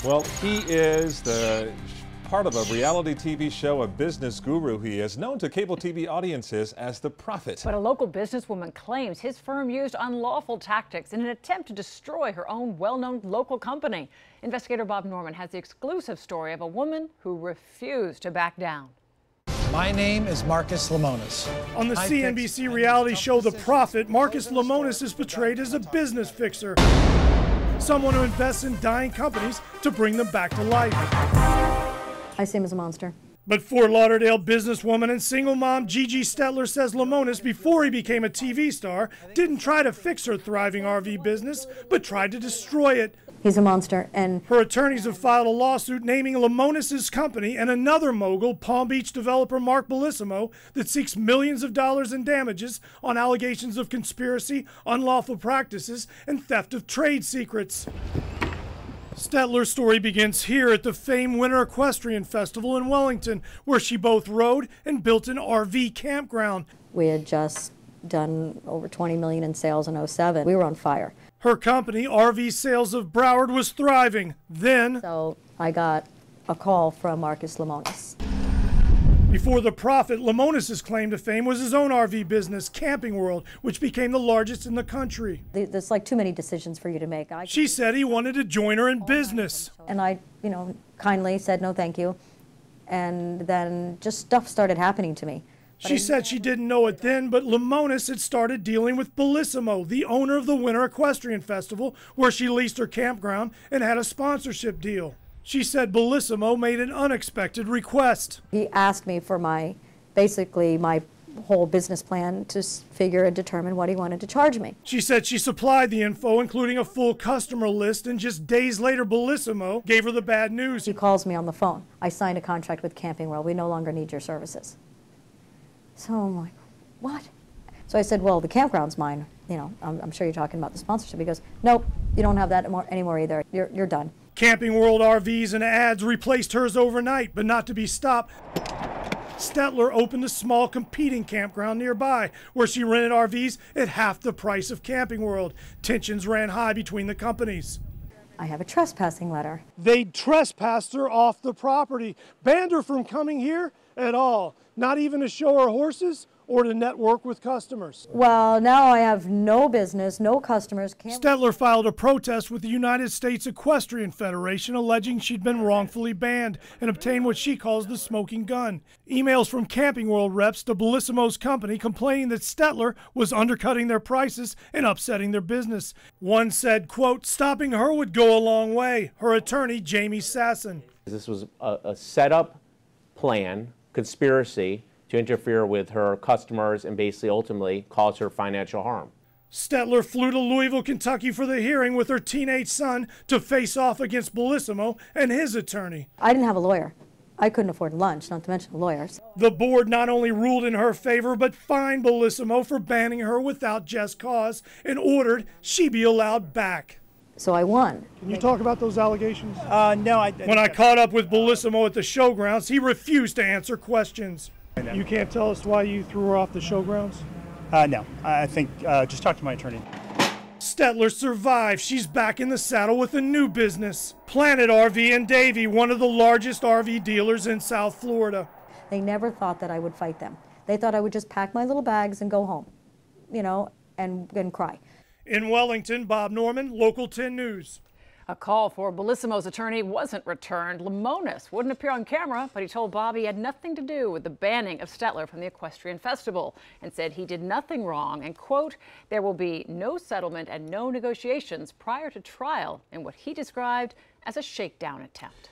Well, he is the part of a reality TV show, a business guru. He is known to cable TV audiences as the Prophet. But a local businesswoman claims his firm used unlawful tactics in an attempt to destroy her own well-known local company. Investigator Bob Norman has the exclusive story of a woman who refused to back down. My name is Marcus Lemonis. On the CNBC reality show The Prophet, Marcus Lemonis is portrayed as a business fixer, someone who invests in dying companies to bring them back to life. I see him as a monster. But Fort Lauderdale businesswoman and single mom Gigi Stetler says Lemonis, before he became a TV star, didn't try to fix her thriving RV business, but tried to destroy it. He's a monster, and her attorneys have filed a lawsuit naming Lemonis' company and another mogul, Palm Beach developer Mark Bellissimo, that seeks millions of dollars in damages on allegations of conspiracy, unlawful practices, and theft of trade secrets. Stetler's story begins here at the famed Winter Equestrian Festival in Wellington, where she both rode and built an RV campground. We had just done over $20 million in sales in '07. We were on fire. Her company, RV Sales of Broward, was thriving. Then, so I got a call from Marcus Lemonis. Before The Prophet, Lemonis' claim to fame was his own RV business, Camping World, which became the largest in the country. There's like too many decisions for you to make. She said he wanted to join her in business. And I, kindly said no thank you. And then just stuff started happening to me. She said she didn't know it then, but Lemonis had started dealing with Bellissimo, the owner of the Winter Equestrian Festival, where she leased her campground and had a sponsorship deal. She said Bellissimo made an unexpected request. He asked me for basically my whole business plan to figure and determine what he wanted to charge me. She said she supplied the info, including a full customer list, and just days later, Bellissimo gave her the bad news. He calls me on the phone. I signed a contract with Camping World. We no longer need your services. So I'm like, what? So I said, well, the campground's mine. I'm sure you're talking about the sponsorship. He goes, nope, you don't have that anymore either. You're done. Camping World RVs and ads replaced hers overnight, but not to be stopped. Stetler opened a small competing campground nearby, where she rented RVs at half the price of Camping World. Tensions ran high between the companies. I have a trespassing letter. They trespassed her off the property, banned her from coming here at all, not even to show her horses or to network with customers. Well, now I have no business, no customers. Stetler filed a protest with the United States Equestrian Federation, alleging she'd been wrongfully banned and obtained what she calls the smoking gun. Emails from Camping World reps to Bellissimo's company complaining that Stetler was undercutting their prices and upsetting their business. One said, quote, stopping her would go a long way. Her attorney, Jamie Sasson. This was a setup plan, conspiracy, to interfere with her customers and basically ultimately cause her financial harm. Stetler flew to Louisville, Kentucky for the hearing with her teenage son to face off against Bellissimo and his attorney. I didn't have a lawyer. I couldn't afford lunch, not to mention lawyers. The board not only ruled in her favor, but fined Bellissimo for banning her without just cause and ordered she be allowed back. So I won. Can you talk about those allegations? No. When I caught up with Bellissimo at the showgrounds, he refused to answer questions. You can't tell us why you threw her off the showgrounds? No, I think just talk to my attorney. Stetler survived. She's back in the saddle with a new business. Planet RV and Davy, one of the largest RV dealers in South Florida. They never thought that I would fight them. They thought I would just pack my little bags and go home, and cry. In Wellington, Bob Norman, Local 10 News. A call for Bellissimo's attorney wasn't returned. Lemonis wouldn't appear on camera, but he told Bob he had nothing to do with the banning of Stetler from the Equestrian Festival and said he did nothing wrong and, quote, there will be no settlement and no negotiations prior to trial in what he described as a shakedown attempt.